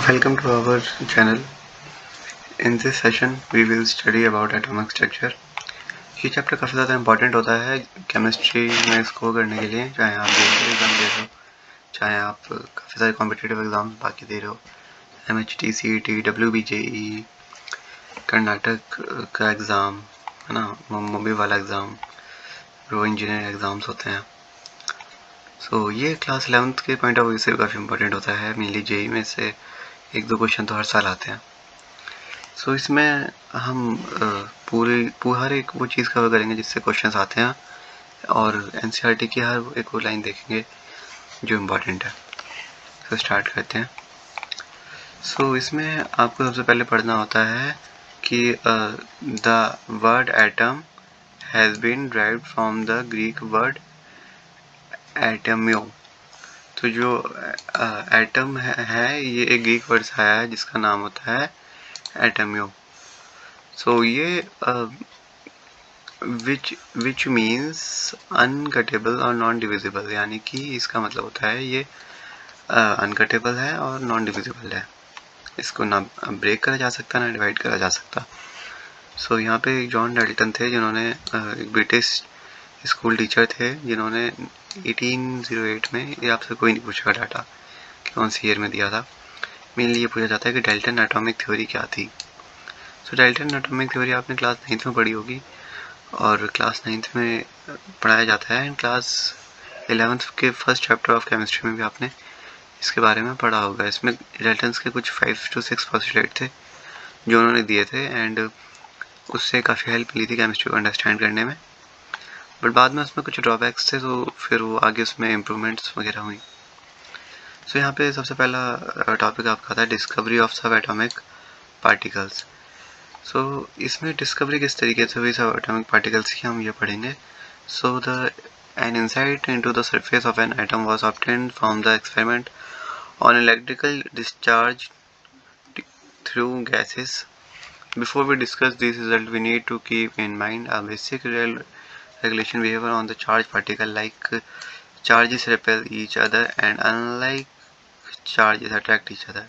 Welcome to our channel. In this session we will study about atomic structure. ये chapter काफ़ी ज़्यादा important होता है केमिस्ट्री में स्कोर करने के लिए, चाहे आप बेसिक एग्ज़ाम दे रहे हो, चाहे आप काफ़ी सारे कॉम्पिटिटिव एग्ज़ाम बाकी दे रहे हो, MHT, CET, WBJE, कर्नाटक का एग्ज़ाम है ना, मुंबई वाला एग्ज़ाम, रो इंजीनियरिंग एग्ज़ाम्स होते हैं. सो ये क्लास 11th के पॉइंट ऑफ व्यू से काफ़ी इंपॉर्टेंट होता है. मेनली जेई में से एक दो क्वेश्चन तो हर साल आते हैं. सो इसमें हम हर एक वो चीज़ कवर करेंगे जिससे क्वेश्चंस आते हैं और एनसीईआरटी की हर एक वो लाइन देखेंगे जो इम्पोर्टेंट है. तो स्टार्ट करते हैं. सो इसमें आपको सबसे पहले पढ़ना होता है कि the word atom has been derived from the Greek word एटम्यो. तो जो एटम है ये एक ग्रीक वर्ड से आया है जिसका नाम होता है एटम्यो. सो ये which means अनकटेबल और नॉन डिविजिबल, यानी कि इसका मतलब होता है ये अनकटेबल है और नॉन डिविजिबल है. इसको ना ब्रेक करा जा सकता ना डिवाइड करा जा सकता. सो यहाँ पे जॉन डाल्टन थे जिन्होंने एक ब्रिटिश स्कूल टीचर थे जिन्होंने 1808 में, ये आपसे कोई नहीं पूछेगा डाटा कि कौन सी ईयर में दिया था. मेनली ये पूछा जाता है कि डाल्टन एटॉमिक थ्योरी क्या थी. सो डाल्टन एटॉमिक थ्योरी आपने क्लास 9th में पढ़ी होगी और क्लास 9th में पढ़ाया जाता है. एंड क्लास 11th के फर्स्ट चैप्टर ऑफ केमिस्ट्री में भी आपने इसके बारे में पढ़ा होगा. इसमें डाल्टन्स के कुछ 5 to 6 पोस्टुलेट थे जो उन्होंने दिए थे एंड उससे काफ़ी हेल्प ली थी केमिस्ट्री को अंडरस्टैंड करने में. बट बाद में उसमें कुछ ड्रॉबैक्स थे तो फिर वो आगे उसमें इम्प्रूवमेंट्स वगैरह हुई. सो यहाँ पे सबसे पहला टॉपिक आपका था डिस्कवरी ऑफ सब एटॉमिक पार्टिकल्स. सो इसमें डिस्कवरी किस तरीके से हुई सब एटॉमिक पार्टिकल्स की हम ये पढ़ेंगे. सो an insight into the surface of an atom was obtained from the experiment on electrical discharge through gases. Before we discuss this result, we need to keep in mind a basic regulation behavior on the charged particle, like charges repel each other and unlike charges attract each other.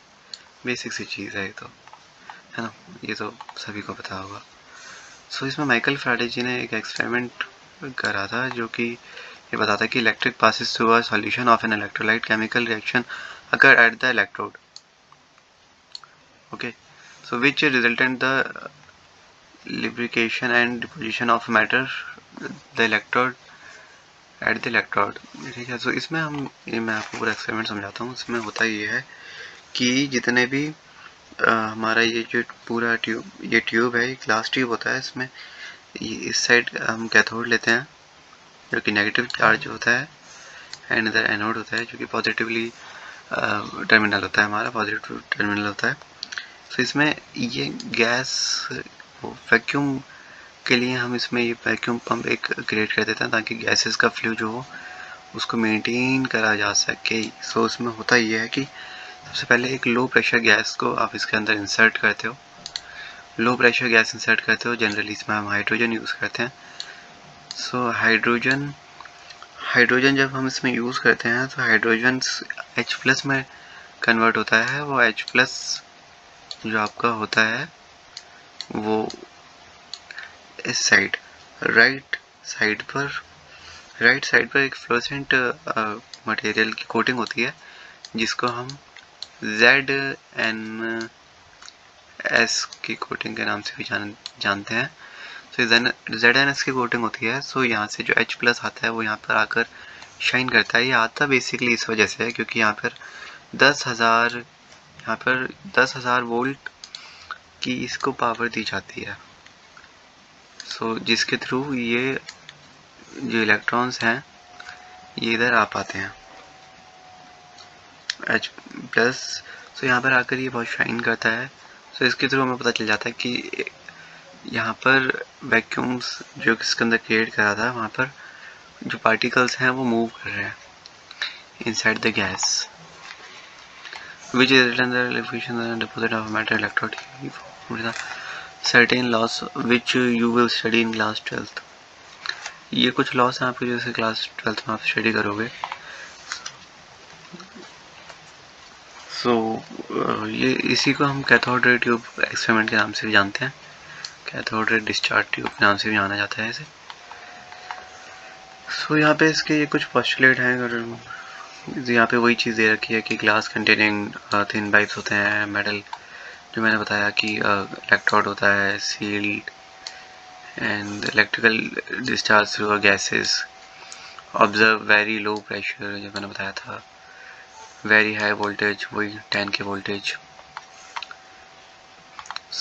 Basic सी चीज़ है ये तो, है ना, ये तो सभी को पता होगा. सो इसमें माइकल फैराडे जी ने एक एक्सपेरिमेंट करा था जो कि ये बताता है कि electric passes through a solution of an electrolyte chemical reaction occur at the electrode. Okay, so which resultant the lubrication and deposition of matter the electrode at the electrode. ठीक है. सो इसमें मैं आपको पूरा एक्सपेरिमेंट समझाता हूँ. इसमें होता ये है कि जितने भी हमारा ये जो पूरा ट्यूब है, ये ग्लास ट्यूब होता है. इसमें इस साइड हम कैथोड लेते हैं जो कि नेगेटिव चार्ज होता है एंड इधर एनोड होता है जो कि पॉजिटिवली टर्मिनल होता है, हमारा पॉजिटिव टर्मिनल होता है. तो इसमें ये गैस वैक्यूम के लिए हम इसमें ये वैक्यूम पंप एक क्रिएट कर देते हैं ताकि गैसेस का फ्लो जो हो उसको मेंटेन करा जा सके. सो उसमें होता ये है कि सबसे पहले एक लो प्रेशर गैस को आप इसके अंदर इंसर्ट करते हो. लो प्रेशर गैस इंसर्ट करते हो, जनरली इसमें हम हाइड्रोजन यूज़ करते हैं. सो हाइड्रोजन जब हम इसमें यूज़ करते हैं तो हाइड्रोजन H+ में कन्वर्ट होता है. वो H+ जो आपका होता है वो इस साइड राइट साइड पर एक फ्लोरेसेंट मटेरियल की कोटिंग होती है जिसको हम ZnS की कोटिंग के नाम से भी जानते हैं. तो ZnS की कोटिंग होती है. सो यहाँ से जो H+ आता है वो यहाँ पर आकर शाइन करता है. ये आता बेसिकली इस वजह से है क्योंकि यहाँ पर 10,000 वोल्ट की इसको पावर दी जाती है. सो जिसके थ्रू ये जो इलेक्ट्रॉन्स हैं ये इधर आ पाते हैं H+. सो यहाँ पर आकर ये बहुत शाइन करता है. सो इसके थ्रू हमें पता चल जाता है कि यहाँ पर वैक्यूम्स जो इसके अंदर क्रिएट करा था वहाँ पर जो पार्टिकल्स हैं वो मूव कर रहे हैं inside the gas which is in the diffusion and deposit of matter electrode with a certain loss which you will study in class 12th. ये कुछ लॉस हैं आपके जैसे क्लास 12th में आप स्टडी करोगे. ये इसी को हम कैथोड रे ट्यूब एक्सपेरिमेंट के नाम से भी जानते हैं, कैथोड रे डिस्चार्ज ट्यूब के नाम से भी जाना जाता है इसे। यहाँ पे इसके ये कुछ पोस्टुलेट हैं, और यहाँ पे वही चीज़ दे रखी है कि ग्लास कंटेनिंग थिन पाइप्स होते हैं, मेटल जो मैंने बताया कि इलेक्ट्रोड होता है, sealed, and electrical discharge through gases, observe very low pressure जो मैंने बताया था, वेरी हाई वोल्टेज वही 10 के वोल्टेज।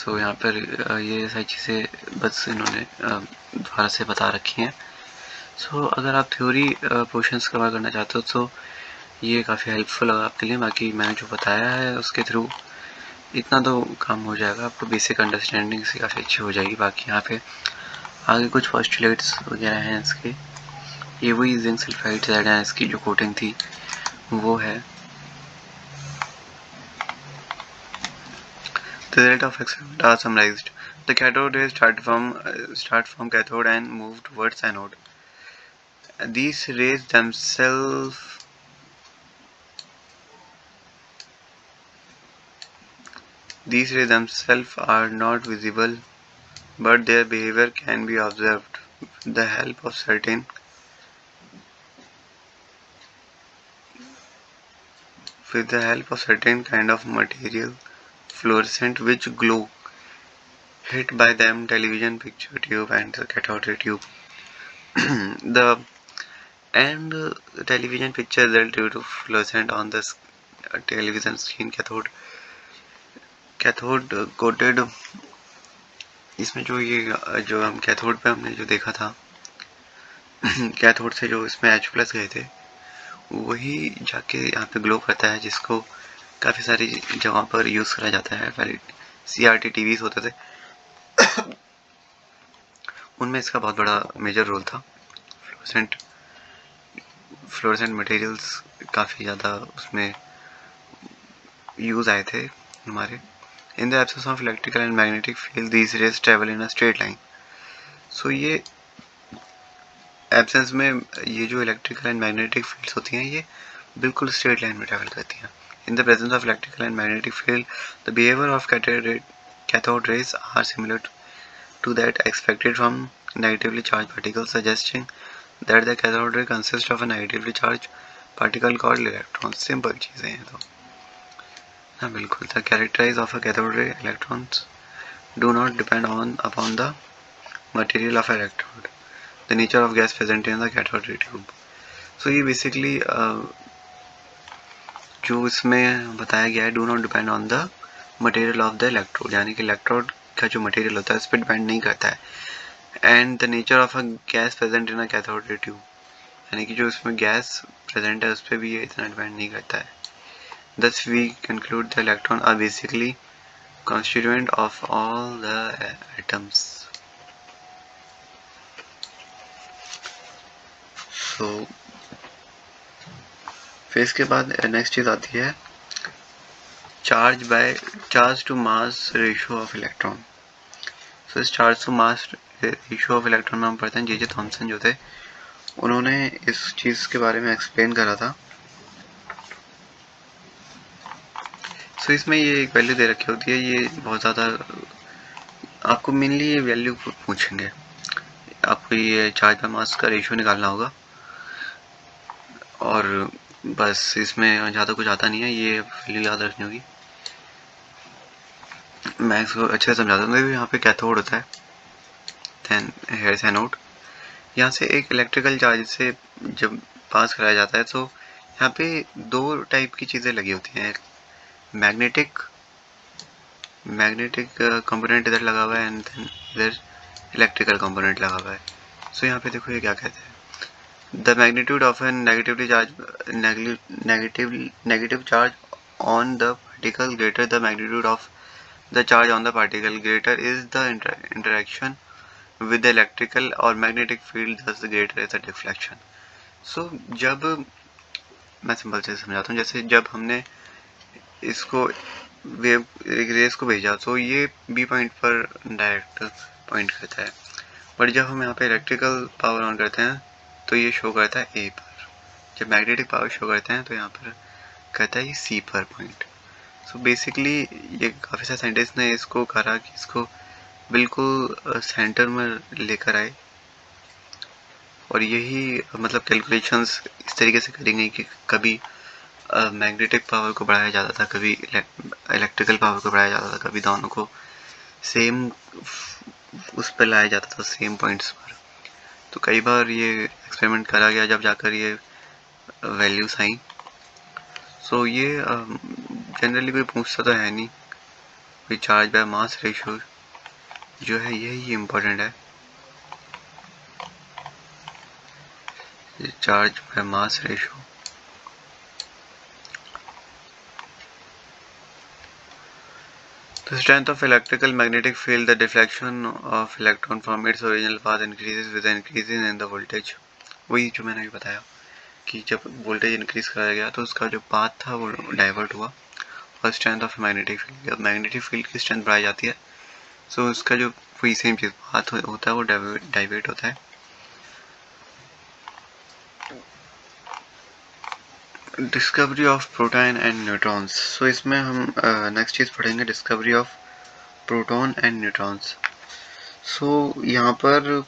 यहाँ पर ये सारी चीज़ें बस इन्होंने दोबारा से बता रखी हैं। अगर आप थ्योरी पोर्शंस कवर करना चाहते हो तो ये काफ़ी हेल्पफुल होगा आपके लिए। बाकी मैंने जो बताया है उसके थ्रू इतना तो काम हो जाएगा, आपको बेसिक अंडरस्टैंडिंग से काफ़ी अच्छी हो जाएगी। बाकी यहाँ पे आगे कुछ पोस्टुलेट्स वगैरह हैं इसके, ये वही जिंक सल्फाइड ZnS की जो कोटिंग थी वो है। The result of experiment are summarized. The cathode rays start from cathode and move towards anode. These rays themselves are not visible, but their behavior can be observed with the help of certain kind of material, fluorescent, which glow. Hit by them television picture tube and the cathode ray tube. The television picture result due to fluorescent on the television screen cathode coated। इसमें जो हम cathode पे हमने जो देखा था cathode से जो इसमें H+ गए थे वही जाके यहाँ पे ग्लो करता है, जिसको काफ़ी सारी जगहों पर यूज़ करा जाता है। पहले CRT टीवीज होते थे उनमें इसका बहुत बड़ा मेजर रोल था। फ्लोरेसेंट मटेरियल्स काफ़ी ज़्यादा उसमें यूज़ आए थे हमारे। In the absence of electrical and magnetic field, these rays travel in a straight line. ये एब्सेंस में ये जो इलेक्ट्रिकल एंड मैग्नेटिक फील्ड्स होती हैं ये बिल्कुल स्ट्रेट लाइन में ट्रैवल करती हैं। In the presence of electrical and magnetic field, the behavior of cathode rays are similar to that expected from negatively charged particles, suggesting that the cathode ray consists of a negatively charged particle called electron. Simple चीज़ें हैं तो हाँ बिल्कुल। The characteristics of a cathode ray electrons do not depend upon the material of electrode, the nature of gas present in the cathode ray tube. ये basically जो इसमें बताया गया है, do not depend on the material of the electrode, यानी कि electrode का जो मटेरियल होता है उस पर डिपेंड नहीं करता है। And the nature of a gas present in a cathode ray tube, यानी कि जो इसमें गैस प्रेजेंट है उस पर भी ये इतना डिपेंड नहीं करता है। Thus we conclude the electron are basically constituent of all the atoms. फिर इसके बाद नेक्स्ट चीज आती है charge to mass ratio of electron. इस charge to mass ratio of electron में हम पढ़ते हैं J.J. थॉमसन जो थे उन्होंने इस चीज के बारे में एक्सप्लेन करा था। इसमें ये एक वैल्यू दे रखी होती है, ये बहुत ज़्यादा आपको मेनली ये वैल्यू पूछेंगे, आपको ये चार्ज बाय मास का रेशियो निकालना होगा और बस इसमें ज़्यादा कुछ आता नहीं है, ये वैल्यू याद रखनी होगी। मैं इसको अच्छे से समझाता हूँ। यहाँ पे कैथोड होता है, हेयर से एनोड, यहाँ से एक इलेक्ट्रिकल चार्ज से जब पास कराया जाता है तो यहाँ पे दो टाइप की चीज़ें लगी होती हैं। मैग्नेटिक कंपोनेंट इधर लगा हुआ है एंड देन इधर इलेक्ट्रिकल कंपोनेंट लगा हुआ है। यहाँ पे देखो ये क्या कहते हैं, the magnitude of an negative charge on the particle greater the magnitude of the charge on the particle greater is the interaction with the electrical और magnetic field, thus greater is the deflection. जब मैं simple से समझाता हूँ, जैसे जब हमने इसको वेव रेस को भेजा तो ये बी पॉइंट पर डायरेक्ट पॉइंट करता है, बट जब हम यहाँ पे इलेक्ट्रिकल पावर ऑन करते हैं तो ये शो करता है ए पर, जब मैग्नेटिक पावर शो करते हैं तो यहाँ पर कहता है ये सी पर पॉइंट। सो बेसिकली ये काफ़ी सारे साइंटिस्ट ने इसको करा कि इसको बिल्कुल सेंटर में लेकर आए, और यही मतलब कैलकुलेशंस इस तरीके से करी गई कि कभी मैग्नेटिक पावर को बढ़ाया जाता था, कभी इलेक्ट्रिकल पावर को बढ़ाया जाता था, कभी दोनों को सेम उस पर लाया जाता था, सेम पॉइंट्स पर। तो कई बार ये एक्सपेरिमेंट करा गया जब जाकर ये वैल्यूज आई। सो ये जनरली कोई पूछता तो है नहीं, कोई चार्ज बाय मास रेशियो जो है यही इम्पोर्टेंट है, charge by mass ratio. The strength of electrical magnetic field, the deflection of electron from its original path increases with the increase in the voltage। वही जो मैंने भी बताया कि जब वोल्टेज इंक्रीज कराया गया तो उसका जो पाथ था वो डाइवर्ट हुआ, और स्ट्रेंथ ऑफ मैग्नेटिक फील्ड, जब मैग्नेटिक फील्ड की स्ट्रेंथ बढ़ाई जाती है सो उसका जो वही सेम चीज़ पाथ होता है वो डाइवर्ट होता है। Discovery of proton and neutrons. So इसमें हम नेक्स्ट चीज़ पढ़ेंगे, discovery of proton and neutrons. So यहाँ पर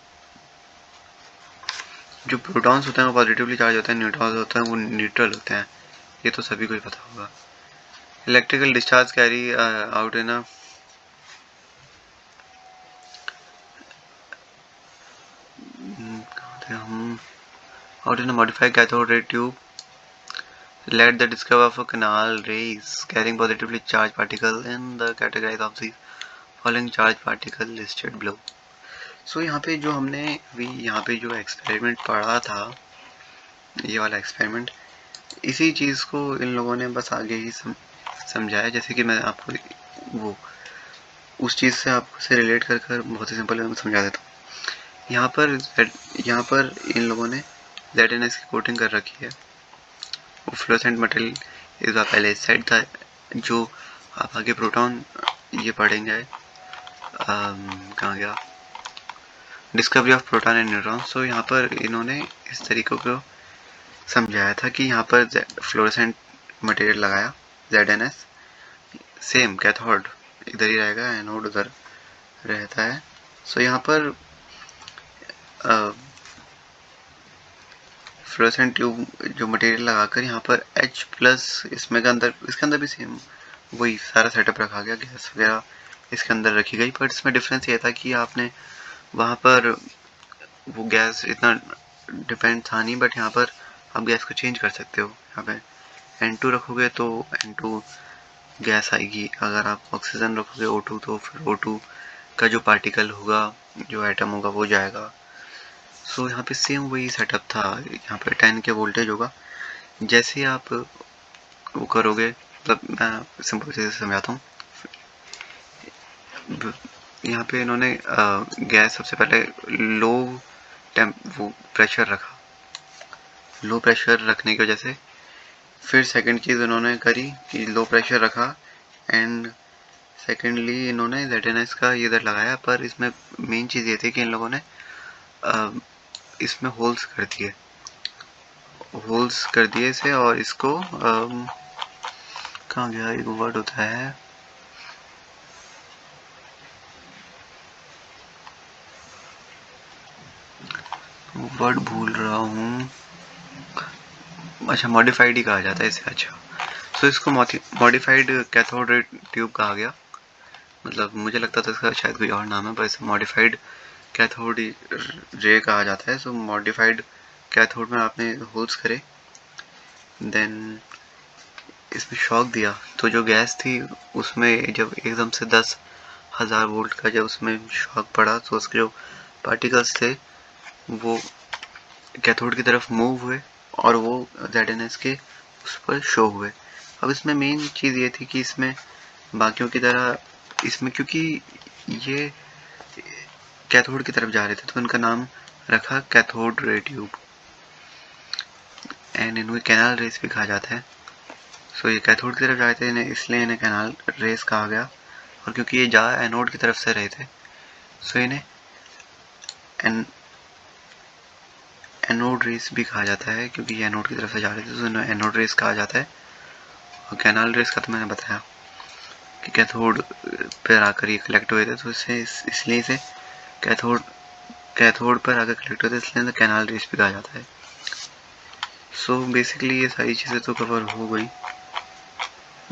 जो प्रोटॉन्स होते हैं वो पॉजिटिवली चार्ज होते हैं, न्यूट्रॉन्स होते हैं वो न्यूट्रल होते हैं, ये तो सभी को ही पता होगा। Electrical discharge carry out in a modified cathode ray tube led the discovery of a canal rays carrying positively charged particles in the category of the following charged particle listed below। सो यहाँ पे जो हमने अभी यहाँ पे जो experiment पढ़ा था, ये वाला एक्सपेरिमेंट, इसी चीज़ को इन लोगों ने बस आगे ही समझाया। जैसे कि मैं आपको वो उस चीज़ से आपको से रिलेट कर कर बहुत ही सिंपल में समझा देता हूँ। यहाँ पर इन लोगों ने ZNS की कोटिंग कर रखी है, वो फ्लोरेसेंट मटेरियल इस बार पहले इस साइड था। जो आप आगे प्रोटॉन ये पढ़ेंगे, कहाँ गया, discovery of proton and neutron. So यहाँ पर इन्होंने इस तरीके को समझाया था कि यहाँ पर फ्लोरेसेंट मटेरियल लगाया ZNS, सेम कैथोड इधर ही रहेगा, एनोड उधर रहता है। सो यहाँ पर फ्लोरेसेंट ट्यूब जो मटेरियल लगाकर यहाँ पर H+ इसमें के अंदर, इसके अंदर भी सेम वही सारा सेटअप रखा गया, गैस वगैरह इसके अंदर रखी गई। पर इसमें डिफरेंस ये था कि आपने वहाँ पर वो गैस इतना डिपेंड था नहीं, बट यहाँ पर आप गैस को चेंज कर सकते हो। यहाँ पे N2 रखोगे तो N2 गैस आएगी, अगर आप ऑक्सीजन रखोगे O2 तो फिर O2 का जो पार्टिकल होगा, जो एटम होगा वो जाएगा। सो यहाँ पे सेम वही सेटअप था। यहाँ पे 10 के वोल्टेज होगा, जैसे ही आप वो करोगे, मतलब मैं सिंपल चीज़ से समझाता हूँ। यहाँ पे इन्होंने गैस सबसे पहले वो प्रेशर रखा, लो प्रेशर रखने की वजह से फिर सेकंड चीज़ इन्होंने करी कि लो प्रेशर रखा, एंड सेकेंडली इन्होंने ZNS का ये इधर लगाया। पर इसमें मेन चीज़ ये थी कि इन लोगों ने इसमें होल्स कर दिए इसे, और इसको कहाँ गया, एक वर्ड होता है, वर्ड भूल रहा हूँ, अच्छा मॉडिफाइड ही कहा जाता है इसे। अच्छा, सो इसको मॉडिफाइड कैथोड रे ट्यूब कहा गया, मतलब मुझे लगता था इसका शायद कोई और नाम है, पर इसे मॉडिफाइड कैथोड रे कहा जाता है। सो मॉडिफाइड कैथोड में आपने होल्स करे, देन इसमें शॉक दिया, तो जो गैस थी उसमें जब एकदम से 10,000 वोल्ट का जब उसमें शॉक पड़ा तो उसके जो पार्टिकल्स थे वो कैथोड की तरफ मूव हुए, और वो ZNS के उस पर शो हुए। अब इसमें मेन चीज़ ये थी कि इसमें बाकियों की तरह इसमें, क्योंकि ये कैथोड की तरफ जा रहे थे तो इनका नाम रखा कैथोड रे ट्यूब, एंड इन्हें कैनाल रेस भी कहा जाता है। सो ये कैथोड की तरफ जा रहे थे, इन्हें इसलिए इन्हें कैनाल रेस कहा गया, और क्योंकि ये जा एनोड की तरफ से रहे थे सो इन्हें एनोड रेस भी कहा जाता है, क्योंकि ये एनोड की तरफ से जा रहे थे तो इन्हें एनोड रेस कहा जाता है। और कैनाल रेस का तो मैंने बताया। कि कैथोड पर आकर ये कलेक्ट हुए थे, तो इसलिए इसे कैथोड पर आकर कलेक्ट होते हैं, इसलिए कैनाल रेस भी कहा जाता है। सो बेसिकली ये सारी चीज़ें तो कवर हो गई,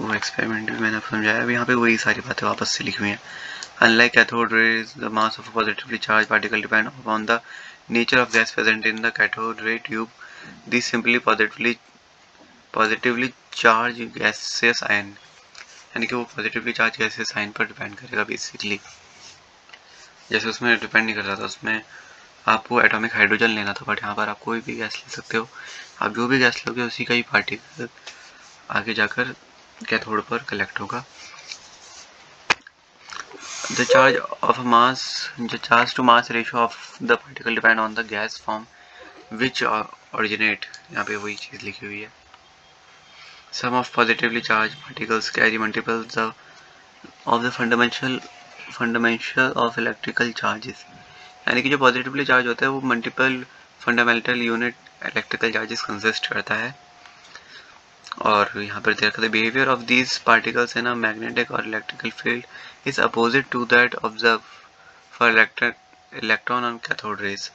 वो एक्सपेरिमेंट भी मैंने समझाया। अब यहाँ पे वही सारी बातें वापस से लिखी हुई हैं। Unlike cathode rays, the mass of a positively charged particle depends upon the nature of gas present in the cathode ray tube. These simply positively charged gaseous ion, यानी कि वो पॉजिटिवली चार्ज gaseous ion पर depend करेगा basically. जैसे उसमें depend नहीं करता था, उसमें आपको एटॉमिक हाइड्रोजन लेना था, बट यहाँ पर आप कोई भी गैस ले सकते हो। आप जो भी गैस लोगे उसी का ही पार्टिकल आगे जाकर कैथोड पर कलेक्ट होगा। The charge to mass ratio of the particle depend on the gas form which originate, यहाँ पे वही चीज़ लिखी हुई है। Some of positively charged particles carry multiples of the fundamental of electrical charges, यानी कि जो पॉजिटिवली चार्ज होता है वो multiple fundamental unit electrical charges consist करता है। और यहाँ पर देखा था behaviour of these particles in a magnetic और electrical field is opposite to that observe for electron on cathode rays,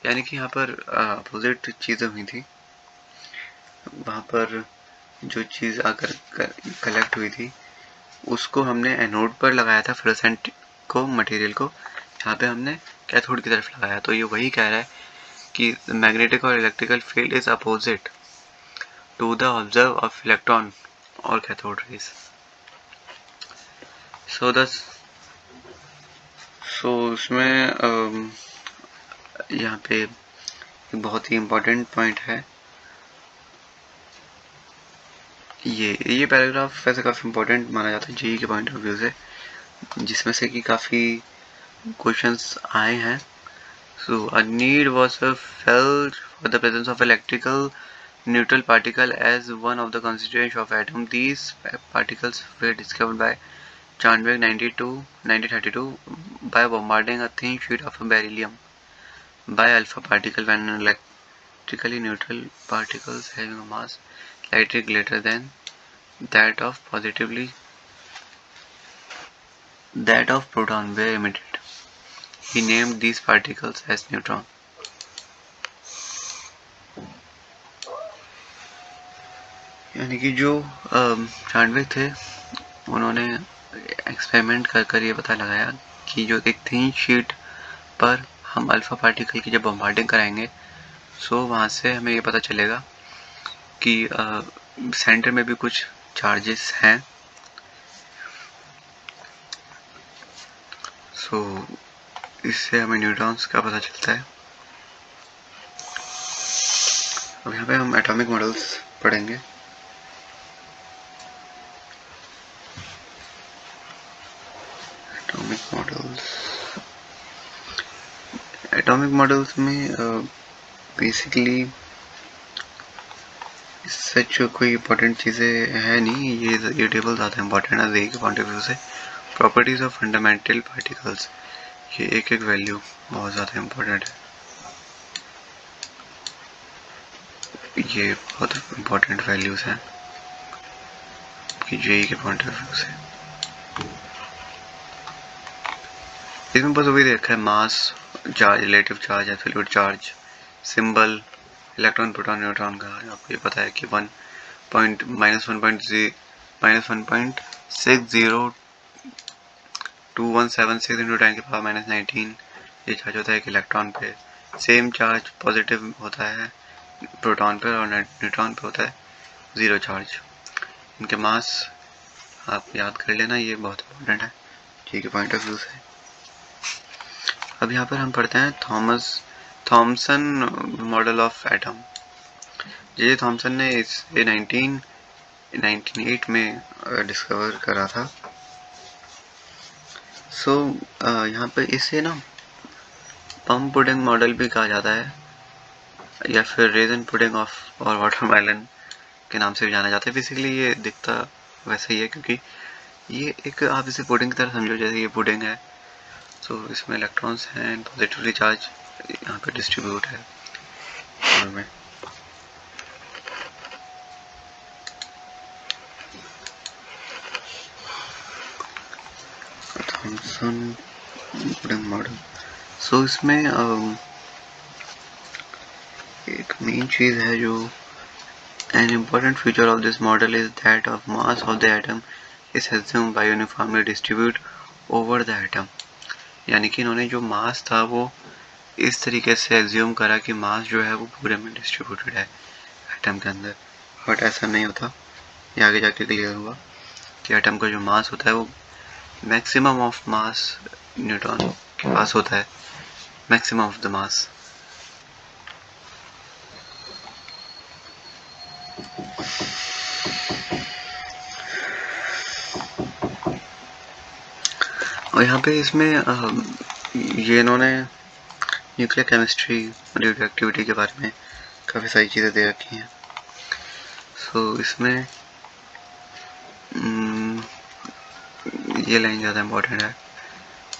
यानी कि यहाँ पर अपोजिट चीज़ें हुई थी। वहाँ पर जो चीज़ आकर कलेक्ट हुई थी उसको हमने एनोड पर लगाया था फ्लोरोसेंट को, मटेरियल को, यहाँ पे हमने कैथोड की तरफ लगाया। तो ये वही कह रहा है कि मैग्नेटिक और electrical field is opposite to the observe of electron or cathode rays. So उसमें यहाँ पे एक बहुत ही इम्पोर्टेंट पॉइंट है, ये पैराग्राफ वैसे काफ़ी इम्पोर्टेंट माना जाता है जेईई के पॉइंट ऑफ व्यू से, जिसमें से कि काफ़ी क्वेश्चंस आए हैं। So a need was felt for the presence of electrical neutral particle as one of the constituents of atom. These particles were discovered by Chandvik 1932 by bombarding a thin sheet of beryllium by alpha particle when electrically neutral particles having a mass slightly greater than that of proton were emitted. He named these particles as neutron. यानी कि जो चांडविक थे उन्होंने experiment कर ये पता लगाया कि जो एक थिन शीट पर हम अल्फा पार्टिकल की जब बम्बार्डिंग कराएंगे सो वहाँ से हमें ये पता चलेगा कि सेंटर में भी कुछ चार्जेस हैं। सो इससे हमें न्यूट्रॉन्स का पता चलता है। अब यहाँ पे हम एटॉमिक मॉडल्स पढ़ेंगे। एटॉमिक मॉडल्स में बेसिकली सच कोई इम्पोर्टेंट चीज़ें है नहीं, ये टेबल ज़्यादा इम्पोर्टेंट है जेईई के पॉइंट ऑफ व्यू से। प्रॉपर्टीज ऑफ फंडामेंटल पार्टिकल्स, ये एक वैल्यू बहुत ज़्यादा इम्पोर्टेंट है, ये बहुत इम्पोर्टेंट वैल्यूज़ हैं कि जेईई के पॉइंट ऑफ व्यू से। इसमें बस वही देखा है mass, charge, relative charge, absolute charge, symbol, electron, proton, neutron का आपको ये पता है कि -1.60217 इंटू 10⁻⁻19 ये चार्ज होता है एक इलेक्ट्रॉन पे। सेम चार्ज पॉजिटिव होता है प्रोटॉन पर और न्यूट्रॉन पे होता है 0 चार्ज। इनके मास आप याद कर लेना, ये बहुत इंपॉर्टेंट है जी के पॉइंट ऑफ व्यू से। अब यहाँ पर हम पढ़ते हैं Thompson model of atom. J Thomson ने इसे 1908 में डिस्कवर करा था। सो यहाँ पे इसे ना पम्प पुडिंग मॉडल भी कहा जाता है या फिर रेजन पुडिंग ऑफ और वाटरमेलन के नाम से भी जाना जाता है। बेसिकली ये दिखता वैसे ही है क्योंकि ये एक, आप इसे पुडिंग की तरह समझो, जैसे ये पुडिंग है। सो इसमें इलेक्ट्रॉन्स हैं, पॉजिटिवली चार्ज यहाँ पे डिस्ट्रीब्यूट है में। Thompson model. सो इसमें एक मेन चीज़ है जो an important feature of this model is that of mass of the atom is assumed by uniformly distribute over the atom। यानी कि इन्होंने जो मास था वो इस तरीके से एज्यूम करा कि मास जो है वो पूरे में डिस्ट्रीब्यूटेड है एटम के अंदर, बट ऐसा नहीं होता। ये आगे जाके क्लियर हुआ कि एटम का जो मास होता है वो मैक्सिमम ऑफ मास न्यूट्रॉन के पास होता है, मैक्सिमम ऑफ द मास। और यहाँ पे इसमें ये इन्होंने न्यूक्लियर केमिस्ट्री, रेडियो एक्टिविटी के बारे में काफ़ी सारी चीज़ें दे रखी हैं। सो इसमें ये लाइन ज़्यादा इम्पोर्टेंट है।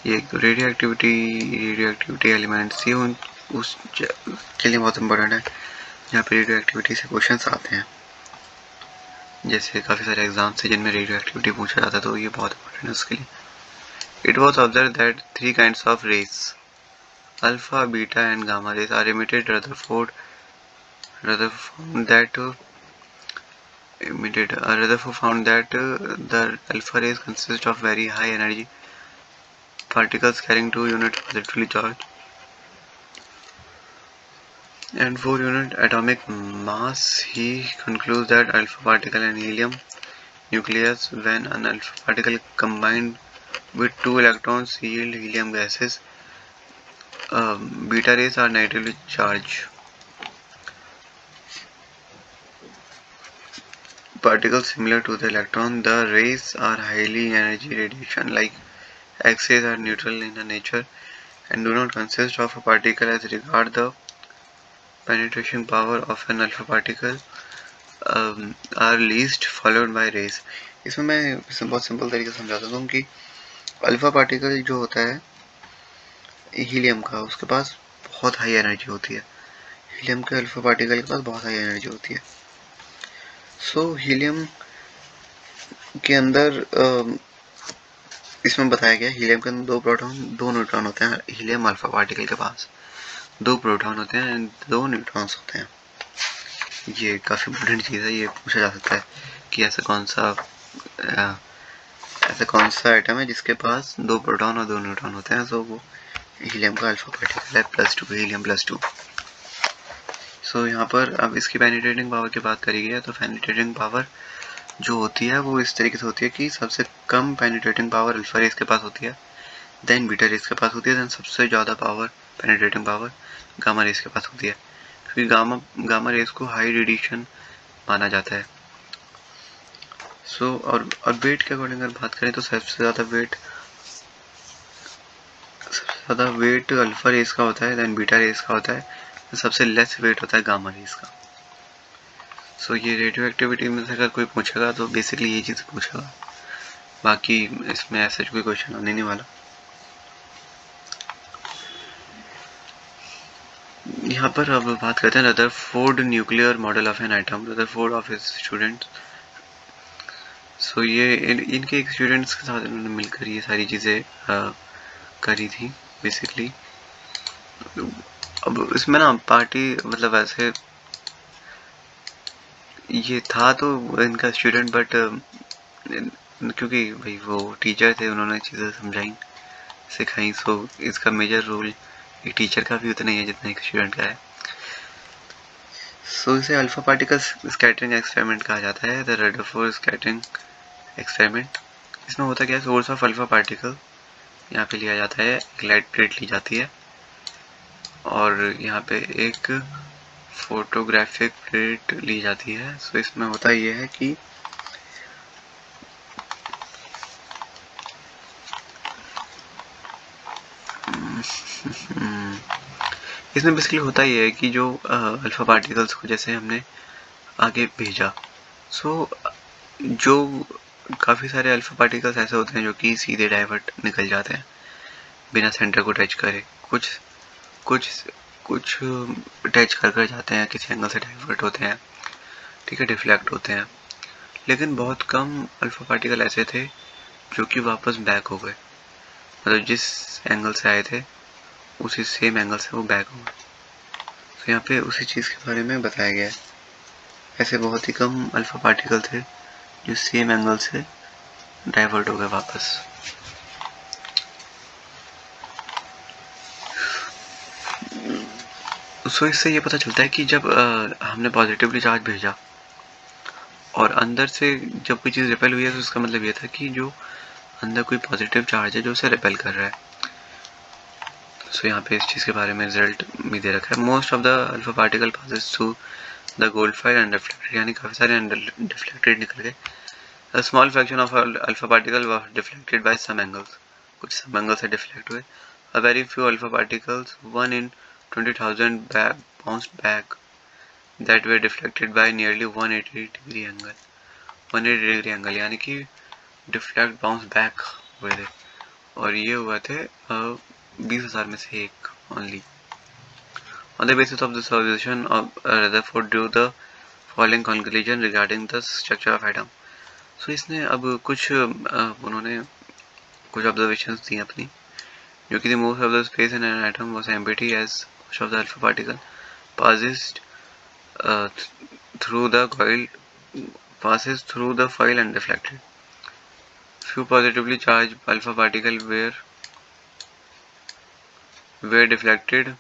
ये रेडियो एक्टिविटी एलिमेंट्स ये उस के लिए बहुत इम्पोर्टेंट है यहाँ पे रेडियो एक्टिविटी से क्वेश्चंस आते हैं। जैसे काफ़ी सारे एग्जाम्स हैं जिनमें रेडियो एक्टिविटी पूछा जाता है, तो ये बहुत इम्पोर्टेंट है उसके लिए। It was observed that 3 kinds of rays, alpha, beta and gamma rays are emitted. Rutherford found that the alpha rays consist of very high energy particles carrying 2 unit positively charged and 4 unit atomic mass. He concludes that alpha particle and helium nucleus, when an alpha particle combined with 2 electrons yield helium gases. Beta rays are negatively charged particles similar to the electron. The rays are highly energy radiation like X-rays are neutral in nature and do not consist of a particle as regard the penetration power of an alpha particle are least followed by rays। इसमें मैं बहुत simple तरीके से समझाता हूँ कि alpha particle जो होता है हीलियम का, उसके पास बहुत हाई एनर्जी होती है। हीलियम के अल्फा पार्टिकल के पास बहुत हाई एनर्जी होती है। सो हीलियम के अंदर इसमें बताया गया हीलियम के अंदर 2 प्रोटॉन 2 न्यूट्रॉन होते हैं। हीलियम अल्फा पार्टिकल के पास 2 प्रोटॉन होते हैं, 2 न्यूट्रॉन्स होते हैं। ये काफ़ी इंपॉर्टेंट चीज़ है। ये पूछा जा सकता है कि ऐसा कौन सा आइटम है जिसके पास 2 प्रोटॉन और 2 न्यूट्रॉन होते हैं। सो वो हीलियम का अल्फा पार्टिकल है +2, हीलियम +2। सो यहाँ पर अब इसकी पेनिट्रेटिंग पावर की बात करी गई है, तो पेनिट्रेटिंग पावर जो होती है वो इस तरीके से होती है कि सबसे कम पेनिट्रेटिंग पावर अल्फा रेस के पास होती है, देन बीटा रेस के पास होती है, देन सबसे ज़्यादा power penetrating power gamma rays के पास होती है, क्योंकि गामा रेस को हाई रेडिएशन माना जाता है। सो और वेट के अकॉर्डिंग अगर बात करें तो सबसे ज़्यादा वेट अल्फा रेस का होता है, देन बीटा रेस का होता है, सबसे लेस वेट होता है गामा रेस का। सो ये रेडियो एक्टिविटी में से अगर कोई पूछेगा तो बेसिकली ये चीज़ पूछेगा, बाकी इसमें ऐसा कोई क्वेश्चन आने नहीं वाला। यहाँ पर अब बात करते हैं Rutherford nuclear model of an atom, Rutherford of his students. So ये इनके एक स्टूडेंट्स के साथ इन्होंने मिलकर ये सारी चीज़ें करी थी बेसिकली। अब इसमें ना पार्टी मतलब ऐसे ये था तो इनका स्टूडेंट, बट क्योंकि भाई वो टीचर थे, उन्होंने चीज़ें समझाई सिखाई। सो इसका मेजर रोल एक टीचर का भी उतना ही है जितना एक स्टूडेंट का है। सो इसे अल्फा पार्टिकल स्कैटरिंग एक्सपेरिमेंट कहा जाता है, द रदरफोर्ड स्कैटरिंग एक्सपेरिमेंट। इसमें होता क्या है, सोर्स ऑफ अल्फा पार्टिकल यहाँ पे लिया जाता है, एक लाइट प्लेट ली जाती है और यहाँ पे एक फोटोग्राफिक प्लेट ली जाती है। सो इसमें होता ये है कि इसमें बेसिकली होता ये है कि जो अल्फा पार्टिकल्स को जैसे हमने आगे भेजा, सो जो काफ़ी सारे अल्फा पार्टिकल्स ऐसे होते हैं जो कि सीधे डाइवर्ट निकल जाते हैं बिना सेंटर को टच करे। कुछ टच कर जाते हैं, किसी एंगल से डाइवर्ट होते हैं, ठीक है, डिफ्लेक्ट होते हैं। लेकिन बहुत कम अल्फा पार्टिकल ऐसे थे जो कि वापस बैक हो गए। मतलब जिस एंगल से आए थे उसी सेम एंगल से वो बैक होंगे। तो यहाँ पे उसी चीज़ के बारे में बताया गया है। ऐसे बहुत ही कम अल्फा पार्टिकल थे जो सेम एंगल से डाइवर्ट हो गए वापस। सो इससे ये पता चलता है कि जब हमने पॉजिटिवली चार्ज भेजा और अंदर से जब कोई चीज़ रिपेल हुई है तो उसका मतलब ये था कि जो अंदर कोई पॉजिटिव चार्ज है जो उसे रिपेल कर रहा है। सो यहाँ पे इस चीज़ के बारे में रिजल्ट भी दे रखा है। Most of the alpha particle passes through the gold file and deflected, यानी काफ़ी सारे डिफ्लेक्टेड निकल गए। A small fraction of alpha particle were deflected by some angles. कुछ some angles से deflect हुए. A very few alpha particles, 1 in 20,000, bounced back, that were deflected by nearly 180 degree angle. 180 degree angle यानी कि deflect bounce back हुए थे और ये हुए थे 20,000 में से एक only. On the basis of this observation, Rutherford drew the following conclusion regarding the structure of atom. सो इसने अब कुछ उन्होंने कुछ ऑब्जर्वेशंस दी अपनी, जो कि most of the space in an atom was empty as most of the alpha particle passes through the foil and deflected. Few positively charged alpha particles were deflected.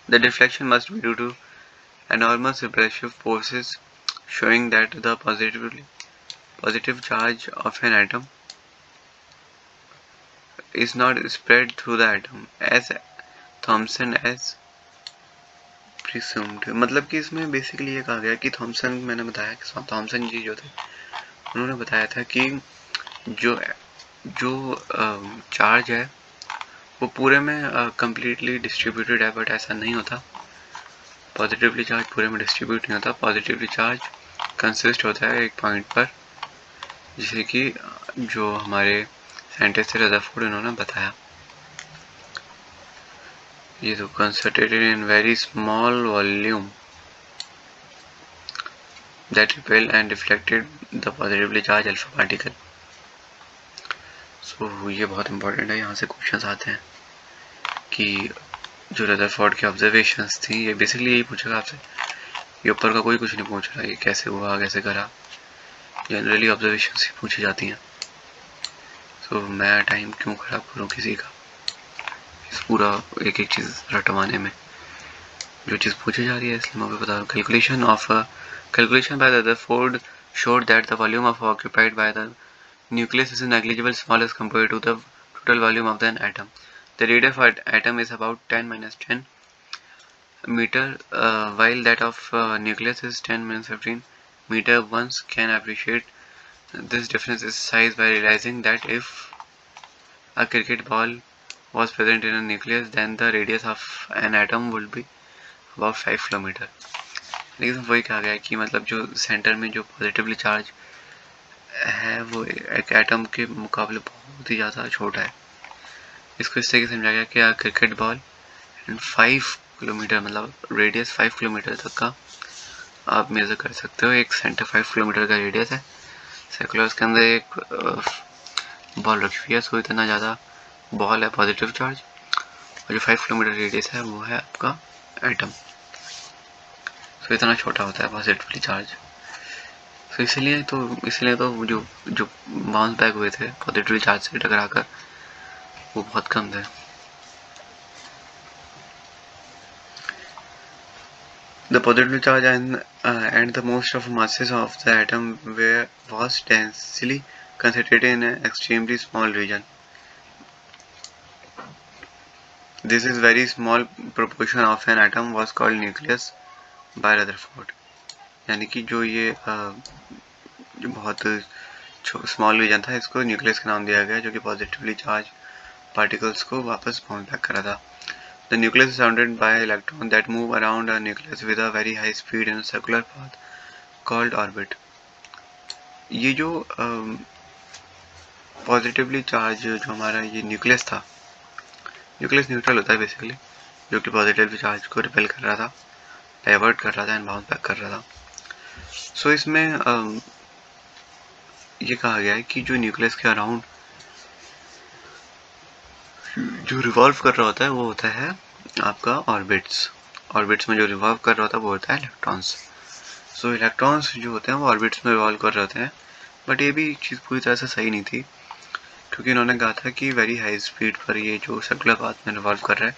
The deflection must be due to enormous repulsive forces, showing that the positive charge of an atom is not spread through the atom as Thomson as presumed. मतलब कि इसमें basically ये कहा गया कि Thompson, मैंने बताया कि थॉमसन जी जो थे उन्होंने बताया था कि जो चार्ज है वो पूरे में कम्प्लीटली डिस्ट्रीब्यूटेड है, बट ऐसा नहीं होता। पॉजिटिवली चार्ज पूरे में डिस्ट्रीब्यूट नहीं होता। पॉजिटिवली चार्ज कंसिस्ट होता है एक पॉइंट पर, जिसे कि जो हमारे साइंटिस्ट थे रदरफोर्ड, इन्होंने बताया। ये तो concentrated in very small volume that repel and deflected the positively charged alpha particle. So ये बहुत इंपॉर्टेंट है, यहाँ से क्वेश्चंस आते हैं कि जो रदरफोर्ड की ऑब्जर्वेशंस थी, ये बेसिकली यही पूछेगा आपसे। ये ऊपर का कोई कुछ नहीं पूछ रहा, ये कैसे हुआ कैसे करा, जनरली ऑब्जर्वेशंस ही पूछी जाती हैं। सो मैं टाइम क्यों खराब करूँ किसी का इस पूरा एक एक चीज़ रटवाने में, जो चीज़ पूछी जा रही है इसलिए मैं बता रहा हूँ। Calculation by Rutherford showed that the volume of occupied by the nucleus is negligible small as compared to the total volume of the atom. The radius of atom is about 10⁻10 meter, while that of nucleus is 10⁻15 meter. One can appreciate this difference in size by realizing that if a cricket ball was present in a nucleus, then the radius of an atom would be about 5 kilometre. लेकिन वही कहा गया कि मतलब जो centre में जो positively charge है वो एक एटम के मुकाबले बहुत ही ज़्यादा छोटा है। इसको इस तरीके से समझा गया कि क्रिकेट बॉल 5 किलोमीटर, मतलब रेडियस 5 किलोमीटर तक का आप मेजर कर सकते हो। एक सेंटर 5 किलोमीटर का रेडियस है सर्कुलर, उसके अंदर एक बॉल रखी हुई है। सो इतना ज़्यादा बॉल है पॉजिटिव चार्ज, और जो 5 किलोमीटर रेडियस है वो है आपका एटम। तो इतना छोटा होता है पॉजिटिवली चार्ज। तो इसलिए तो जो बाउंस बैक हुए थे पॉजिटिवली चार्ज से टकराकर, वो बहुत कम थे। The positively charge and the most of masses of the atom was densely concentrated in an extremely small region. This is very small proportion of an atom was called nucleus by Rutherford. यानी कि जो ये जो बहुत small reason था, इसको nucleus का नाम दिया गया, जो कि पॉजिटिवली चार्ज पार्टिकल्स को वापस बाउंस बैक कर रहा था। The nucleus is surrounded by electrons that move around a nucleus with a very high speed in a circular path called orbit. ये जो पॉजिटिवली चार्ज जो हमारा ये न्यूक्लियस था, न्यूक्लियस न्यूट्रल होता है बेसिकली, जो कि पॉजिटिवली चार्ज को रिपेल कर रहा था, डाइवर्ट कर रहा था एंड बाउंस बैक कर रहा था। सो इसमें ये कहा गया है कि जो न्यूक्लियस के अराउंड जो रिवॉल्व कर रहा होता है वो होता है आपका ऑर्बिट्स। ऑर्बिट्स में जो रिवॉल्व कर रहा होता है वो होता है इलेक्ट्रॉन्स। सो इलेक्ट्रॉन्स जो होते हैं वो ऑर्बिट्स में रिवॉल्व कर रहे होते हैं। बट ये भी चीज़ पूरी तरह से सही नहीं थी, क्योंकि उन्होंने कहा था कि वेरी हाई स्पीड पर ये जो सर्कुलर पाथ में रिवॉल्व कर रहा है,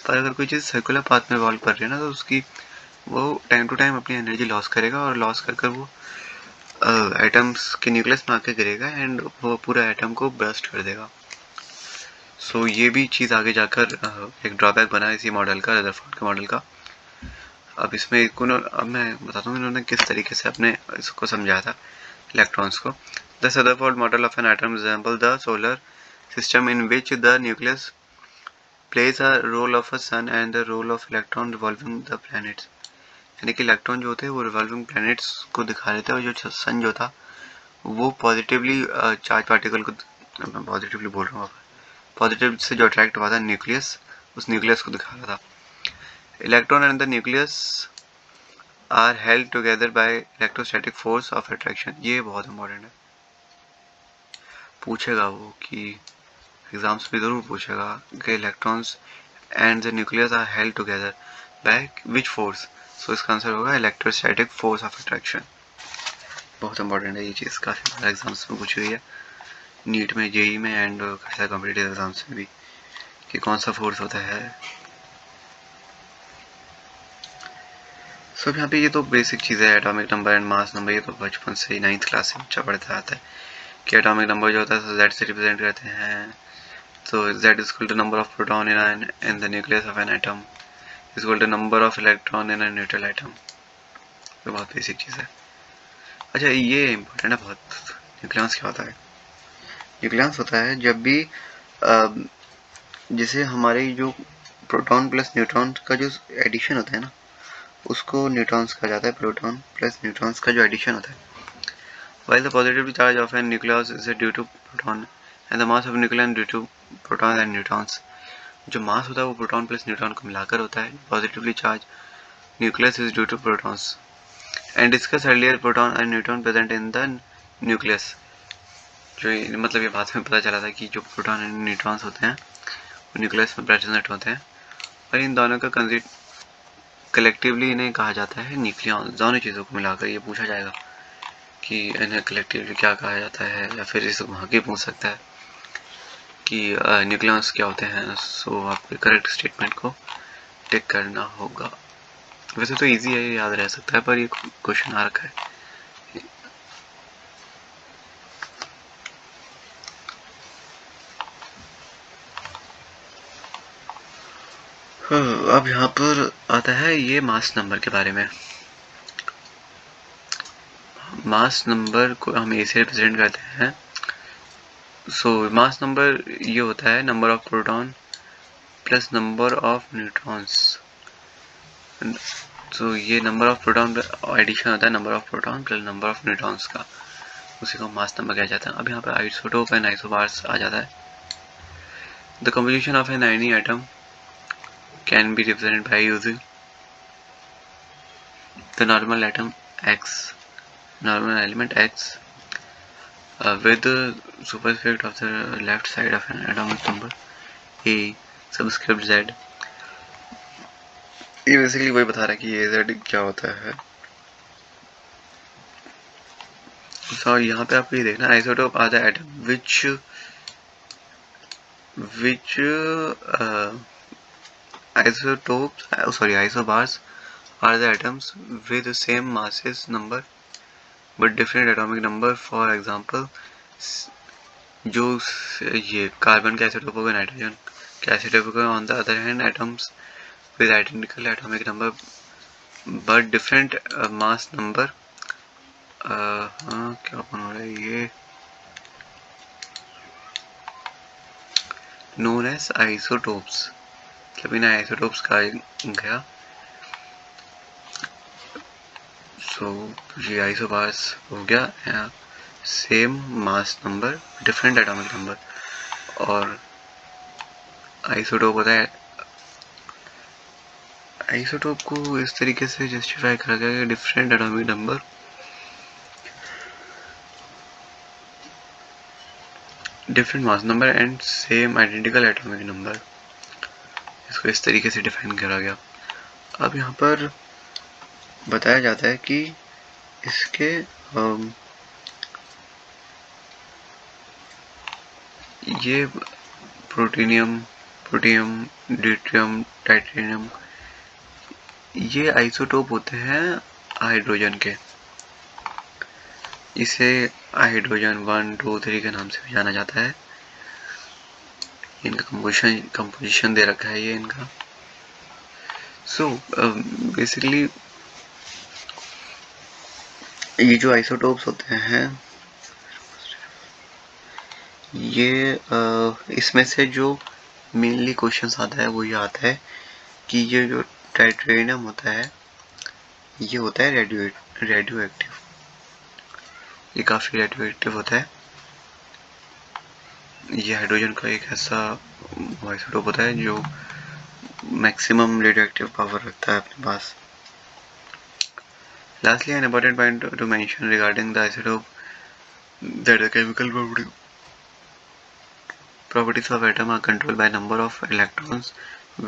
पर अगर कोई चीज़ सर्कुलर पाथ में रिवॉल्व कर रही है ना, तो उसकी वो टाइम टू टाइम अपनी एनर्जी लॉस करेगा, और लॉस कर वो एटम्स के न्यूक्लियस में आके गिरेगा एंड वो पूरा एटम को ब्रस्ट कर देगा। सो ये भी चीज़ आगे जाकर एक ड्रॉबैक बना इसी मॉडल का, रदरफोर्ड के मॉडल का। अब इसमें अब मैं बताता हूँ इन्होंने किस तरीके से अपने इसको समझाया था इलेक्ट्रॉन्स को। The Rutherford model of an atom resemble the solar system in which the nucleus plays a role of a sun and the role of electron revolving the planets। यानी कि इलेक्ट्रॉन जो होते हैं वो रिवॉल्विंग प्लैनेट्स को दिखा रहे थे, और जो सन जो था वो पॉजिटिवली चार्ज पार्टिकल को, मैं पॉजिटिवली बोल रहा हूँ, पॉजिटिव से जो अट्रैक्ट हुआ था न्यूक्लियस, उस न्यूक्लियस को दिखा रहा था। Electron and the nucleus are held together by electrostatic force of attraction. ये बहुत इंपॉर्टेंट है, पूछेगा वो कि एग्जाम्स में जरूर पूछेगा कि electrons and the nucleus are held together by which force. So इसका आंसर होगा इलेक्ट्रोस्टैटिक फोर्स ऑफ अट्रैक्शन। बहुत इंपॉर्टेंट है ये चीज़, काफ़ी बार एग्जाम्स में पूछी हुई है, नीट में, जेई में एंड काफ़ी सारे कॉम्पिटिटिव एग्जाम्स में भी, कि कौन सा फोर्स होता है। सो यहाँ पे ये तो बेसिक चीज़ है, atomic number and mass number, ये तो बचपन से ही 9th क्लास से बच्चा पढ़ता आता है कि एटॉमिक नंबर जो होता है Z से रिप्रेजेंट करते हैं। So Z is equal to number of proton in the nucleus of an atom is equal to number of electron in a neutral atom। तो बहुत बेसिक चीज़ है। अच्छा ये इम्पोर्टेंट है बहुत, न्यूक्लियस क्या होता है? न्यूक्लियस होता है जब भी जैसे हमारे जो प्रोटॉन प्लस न्यूट्रॉन का जो एडिशन होता है ना, उसको न्यूट्रॉन्स कहा जाता है। प्रोटॉन प्लस न्यूट्रॉन्स का जो एडिशन होता है, while the positive charge of a nucleus is due to proton and the mass of nucleon due to protons and neutrons। जो मास होता है वो प्रोटॉन प्लस न्यूट्रॉन को मिलाकर होता है। Positively charge nucleus is due to protons and discuss earlier proton and neutron present in the nucleus. जो मतलब ये बाद में पता चला था कि जो प्रोटॉन एंड न्यूट्रॉन्स होते हैं वो न्यूक्लियस में प्रेजेंट होते हैं, और इन दोनों का कलेक्टिवली इन्हें कहा जाता है न्यूक्लियॉन। दोनों चीज़ों को मिलाकर ये पूछा जाएगा कि इन्हें कलेक्टिवली क्या कहा जाता है, या फिर इसे वहाँ के पूछ सकता है कि न्यूक्लियॉन्स क्या होते हैं। सो आपको करेक्ट स्टेटमेंट को टिक करना होगा। वैसे तो इजी है, ये याद रह सकता है, पर ये क्वेश्चन आ रखा है। अब यहाँ पर आता है ये मास नंबर के बारे में। मास नंबर को हम ए से रिप्रेजेंट करते हैं। सो मास नंबर ये होता है number of proton plus number of neutrons. तो ये नंबर ऑफ प्रोटॉन एडिशन होता है number of proton plus number of neutrons का, उसी को मास नंबर कहा जाता है। अब यहाँ पर आइसोटोप एंड आइसोबार्स आ जाता है। The composition of an any atom can be represented by using the normal atom X, normal element X with the superscript of the left side of an atomic number A subscript Z। ये basically वही बता रहा है कि ये Z क्या होता है। तो यहाँ पे आपको ये देखना, isotope are the atom which isobars are the atoms with the same masses number but different atomic number। For example, जो ये कार्बन का आइसोटोप होगा नाइट्रोजन का आइसोटोप होगा, on the other hand atoms with identical atomic number but different mass number। क्या बन रहा है ये, known as isotopes। मतलब इन्हें आइसोटोप्स कहा गया। सो ये आइसोबार्स हो गया same mass number different atomic number, और आइसोटोप होता है, आइसोटोप को इस तरीके से जस्टिफाई करा गया कि different atomic number different mass number and same identical atomic number, इसको इस तरीके से डिफाइन करा गया। अब यहाँ पर बताया जाता है कि इसके ये प्रोटीनियम, ड्यूटेरियम, टाइटेनियम, ये आइसोटोप होते हैं हाइड्रोजन के। इसे हाइड्रोजन 1, 2, 3 के नाम से भी जाना जाता है। इनका कंपोजिशन दे रखा है ये इनका। सो बेसिकली ये जो आइसोटोप्स होते हैं ये इसमें से जो मेनली क्वेश्चन आता है वो ये आता है कि ये जो टाइटेनियम होता है ये होता है रेडियो एक्टिव, ये काफ़ी रेडियो एक्टिव होता है। ये हाइड्रोजन का एक ऐसा आइसोटोप होता है जो मैक्सिमम रेडियो एक्टिव पावर रखता है अपने पास। Lastly, an important point to mention regarding the isotope that the chemical properties of atom are controlled by number of electrons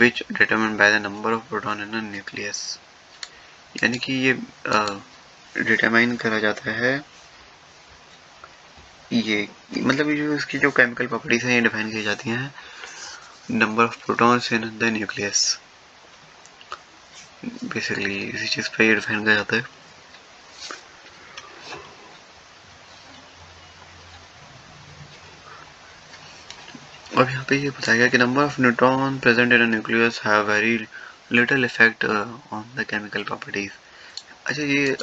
which determined by the number of proton in a nucleus। यानी कि ये determine करा जाता है, ये मतलब ये जो इसकी जो केमिकल प्रॉपर्टीज हैं ये डिफाइन की जाती हैं number of protons in the nucleus. Basically इसी चीज़ पे ये डिफाइन किया जाता है। अब यहाँ पे ये बताया गया कि number of neutron present in nucleus have very little effect on the chemical properties. अच्छा ये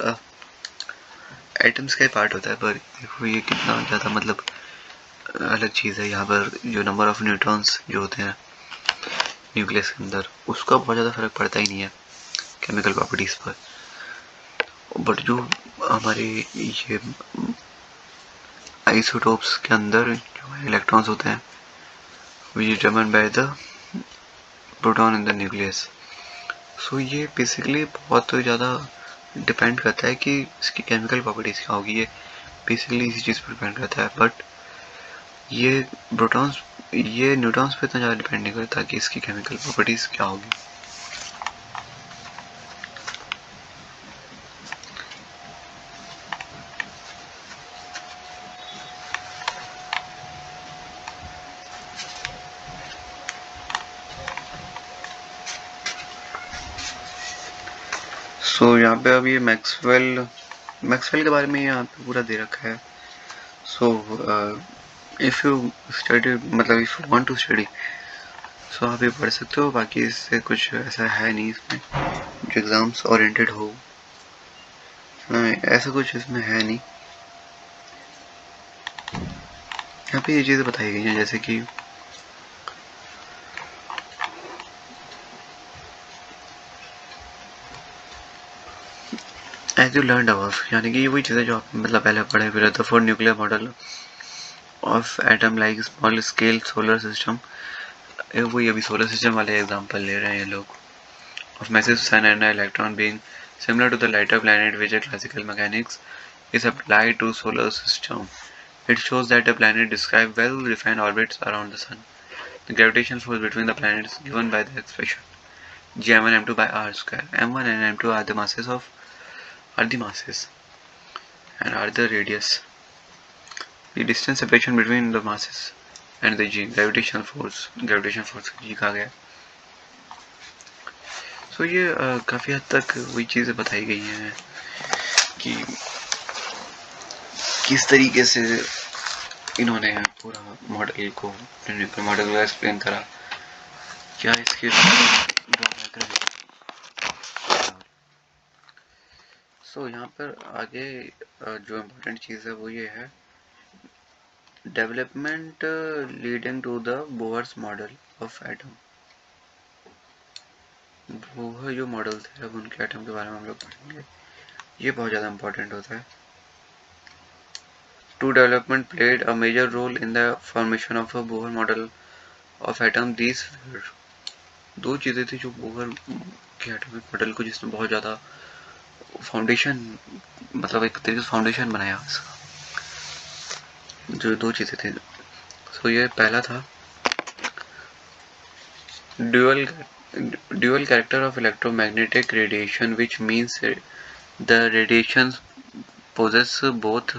एटम्स का पार्ट होता है, पर देखो ये कितना ज़्यादा मतलब अलग चीज़ है। यहाँ पर जो नंबर ऑफ न्यूट्रॉन्स जो होते हैं न्यूक्लियस के अंदर उसका बहुत ज़्यादा फर्क पड़ता ही नहीं है केमिकल प्रॉपर्टीज़ पर। बट जो हमारे ये आइसोटोप्स के अंदर जो इलेक्ट्रॉन्स होते हैं which is determined by the proton in the nucleus। सो ये बेसिकली बहुत ज़्यादा डिपेंड करता है कि इसकी केमिकल प्रॉपर्टीज़ क्या होगी। ये बेसिकली इसी चीज़ पर डिपेंड करता है। बट ये प्रोटॉन्स, ये न्यूट्रॉन्स पे इतना ज़्यादा डिपेंड नहीं करता कि इसकी केमिकल प्रॉपर्टीज़ क्या होगी। सो यहाँ पे अब ये मैक्सवेल के बारे में यहाँ पे पूरा दे रखा है। सो इफ़ यू स्टडी मतलब if you want to study so आप ये पढ़ सकते हो। बाकी इससे कुछ ऐसा है नहीं इसमें जो एग्ज़ाम्स ओरिएंटेड हो, ऐसा कुछ इसमें है नहीं। यहाँ पे ये चीज़ें बताई गई हैं जैसे कि एज यू लर्न अबव, यानी कि ये वही चीज़ें जो आप मतलब पहले पढ़े फिर Rutherford nuclear model of atom like small scale solar system, वही अभी सोलर सिस्टम वाले एग्जांपल ले रहे हैं ये लोग। Of massive sun and electron being similar to the lighter planet which classical mechanics is applied to solar system. It shows that a planet describes well-defined orbits around the sun. The gravitational force between the planets given by the expression G(m1, m2) by r square. m1 and m2 are the masses and are the radius. The distance separation between the masses and the g gravitational force g कहा गया। So ये काफ़ी हद तक वही चीज़ें बताई गई हैं कि किस तरीके से इन्होंने पूरा मॉडल को एक्सप्लेन करा, क्या इसके ड्रॉबैक रहे। सो यहाँ पर आगे जो इम्पोर्टेंट चीज़ है वो ये है development leading to the Bohr's model of atom. Bohr जो मॉडल थे अब उनके एटम के बारे में हम लोग पढ़ेंगे, ये बहुत ज़्यादा इम्पोर्टेंट होता है। Two development played a major role in the formation of a Bohr model of atom. These दो चीज़ें थी जो बोहर के एटॉमिक मॉडल को जिसने बहुत ज़्यादा फाउंडेशन मतलब एक तरीके से फाउंडेशन बनाया इसका। जो दो चीज़ें थी, सो ये पहला था dual character of electromagnetic radiation, which means the radiations possess both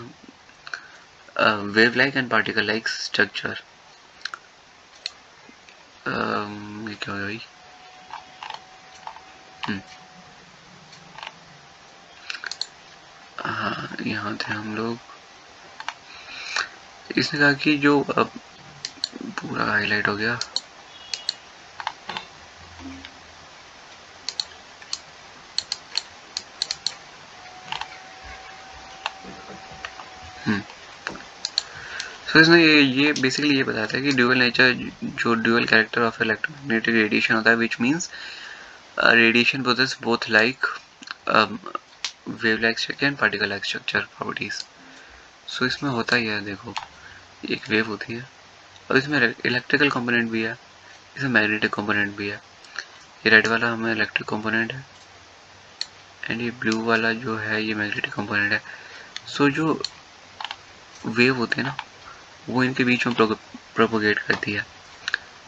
wave-like and particle-like structure. ये क्या है भाई? हाँ, यहाँ थे हम लोग। इसने कहा कि जो अब पूरा हाईलाइट हो गया। तो इसने ये बेसिकली ये बताया था कि ड्यूअल नेचर, जो dual character of electromagnetic radiation होता है, which means radiation possess both like wave like structure and particle like structure properties. So इसमें होता ही है, देखो एक वेव होती है और इसमें इलेक्ट्रिकल कंपोनेंट भी है, इसमें मैग्नेटिक कंपोनेंट भी है। ये रेड वाला हमें इलेक्ट्रिक कंपोनेंट है एंड ये ब्लू वाला जो है ये मैग्नेटिक कंपोनेंट है। सो जो वेव होते हैं ना, वो इनके बीच में प्रोपोगेट करती है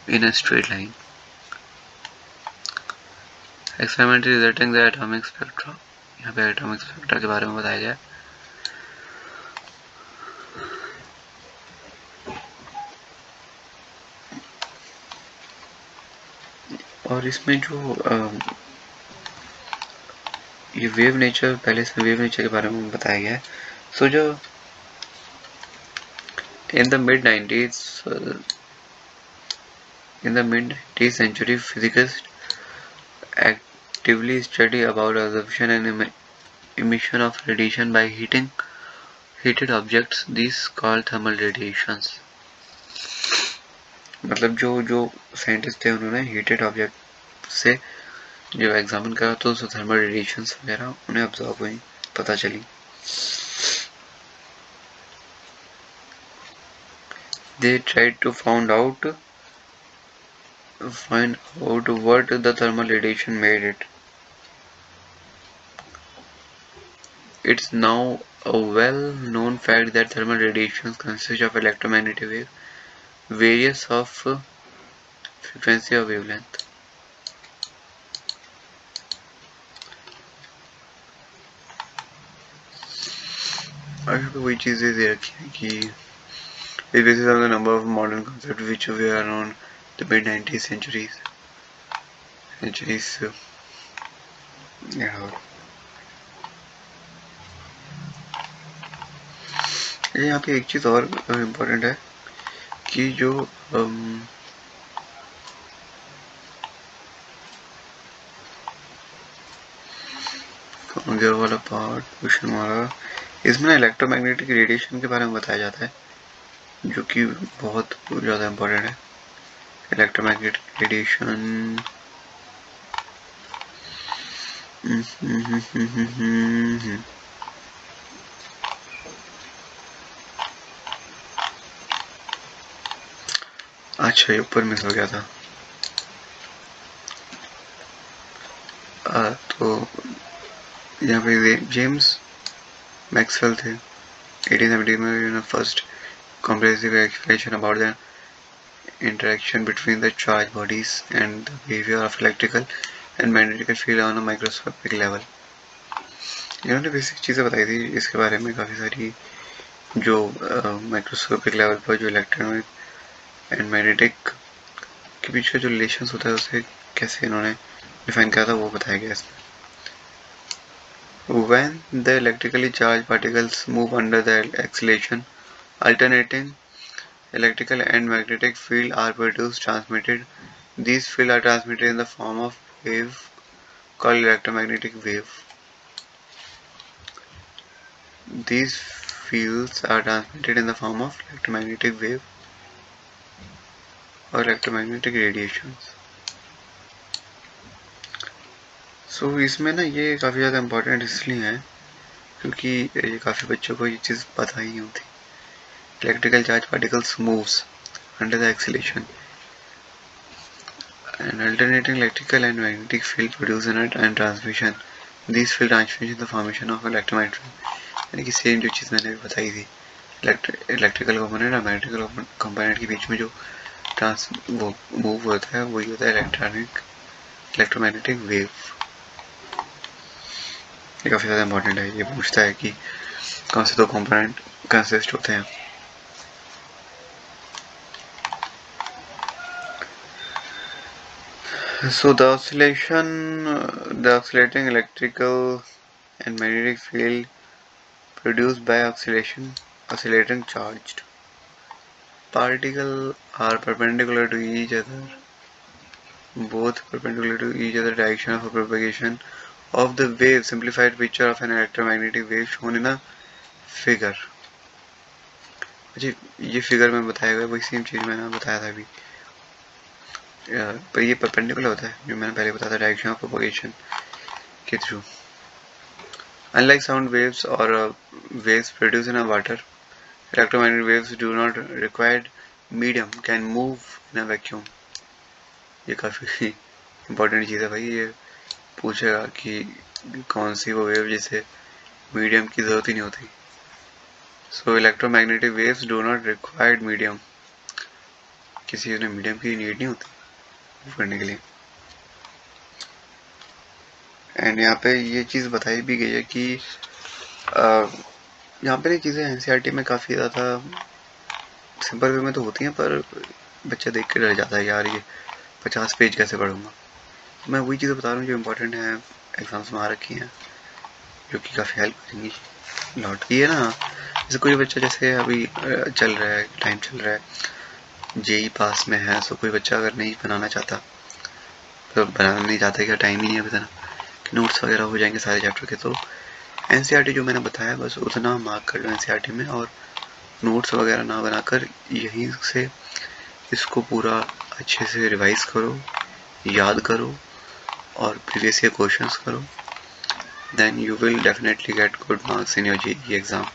in a straight line. Experiment resulting the atomic spectra, यहाँ पे एटॉमिक स्पेक्ट्रा के बारे में बताया गया। और इसमें जो ये वेव नेचर, पहले इसमें वेव नेचर के बारे में बताया गया है। सो जो in the mid 90th century, physicists actively study about absorption and emission of radiation by heated objects. These called thermal radiations. मतलब जो साइंटिस्ट थे उन्होंने हीटेड ऑब्जेक्ट से जब एग्जामिन करा तो थर्मल रेडिएशंस वगैरह उन्हें ऑब्जर्व हुई, पता चली। They tried to find out what the thermal radiation made it. It's now a well-known fact that thermal radiations consist of electromagnetic waves, various of frequency or wavelength. अभी तो वही चीजें दे रखी है कि it bases on the number of modern concepts which were around the mid 90th centuries. Yeah. यहाँ पे एक चीज और इम्पोर्टेंट है कि जो वाला पार्ट क्वेश्चन वाला, इसमें इलेक्ट्रोमैग्नेटिक रेडिएशन के बारे में बताया जाता है, जो कि बहुत ज़्यादा इम्पोर्टेंट है। इलेक्ट्रोमैग्नेटिक रेडिएशन अच्छा, ये ऊपर मिस हो गया था। तो यहाँ पे जेम्स मैक्सवेल थे 1870 में first comprehensive explanation about the interaction between the charged bodies and the behavior of electrical and magnetic field on a microscopic level. इन्होंने बेसिक चीज़ें बताई थी इसके बारे में, काफ़ी सारी जो माइक्रोस्कोपिक लेवल पर जो इलेक्ट्रॉनिक एंड मैग्नेटिक के बीच का जो रिलेशंस होता है उसे कैसे इन्होंने डिफाइन किया था, वो बताया गया इसमें। When the electrically charged particles move under the acceleration, alternating electrical and magnetic field are produced, transmitted. These fields are transmitted in the form of wave called electromagnetic wave. These fields are transmitted in the form of electromagnetic wave or electromagnetic radiations. So इसमें ना ये काफ़ी ज़्यादा important इसलिए है क्योंकि ये काफ़ी बच्चों को ये चीज़ पता ही नहीं होती। Electrical charge particles moves under the acceleration. An alternating electrical and magnetic field produce and transmission. These field transmission the formation of electromagnetic field. यानी कि सेम जो चीज़ मैंने बताई थी, इलेक्ट्रिकल कंपोनेंट और मैग्नेटिकल कंपोनेंट के बीच में जो वो मूव होता है वही होता है इलेक्ट्रोमैग्नेटिक वेव। ये काफ़ी ज़्यादा इंपॉर्टेंट है। ये पूछता है कि कौन से दो कंपोनेंट कंसिस्ट होते हैं। So the oscillating electrical and magnetic field produced by oscillating charged particles are perpendicular to each other, both perpendicular to each other direction of propagation of the wave. Simplified picture of an electromagnetic wave shown in a figure। जी ये figure में बताया गया वही same चीज़ मैंने बताया था अभी, पर ये परपेंडिकुलर होता है जो मैंने पहले बताया था डायरेक्शन ऑफ प्रोपगेशन के through. Unlike sound waves or waves produced in a water, electromagnetic waves do not require medium, can move in a vacuum। ये काफ़ी इम्पोर्टेंट चीज़ है भाई। ये पूछेगा कि कौन सी वो वेव जिसे मीडियम की ज़रूरत ही नहीं होती। So electromagnetic waves do not required medium, किसी ने मीडियम की नीड नहीं होती मूव करने के लिए। एंड यहाँ पे ये चीज़ बताई भी गई है कि यहाँ पे चीज़ें एनसीईआरटी में काफ़ी ज़्यादा सिंपल वे में तो होती हैं, पर बच्चा देख के डर जाता है यार ये 50 पेज कैसे पढ़ूंगा। मैं वही चीज़ें बता रहा हूँ जो इम्पोर्टेंट है, एग्जाम्स में आ रखी हैं, जो कि काफ़ी हेल्प करेंगी लॉट की है ना। जैसे कोई बच्चा जैसे अभी चल रहा है, टाइम चल रहा है, जेई पास में है, सो कोई बच्चा अगर नहीं बनाना चाहता तो बनाना नहीं चाहता, क्या टाइम ही नहीं है बताना कि नोट्स वगैरह हो जाएंगे सारे चैप्टर के, तो एनसीईआरटी जो मैंने बताया बस उतना मार्क कर लो एनसीईआरटी में, और नोट्स वगैरह ना बनाकर यहीं से इसको पूरा अच्छे से रिवाइज करो, याद करो और प्रीवियस ईयर क्वेश्चंस करो, then you will definitely get good marks in your JEE exam.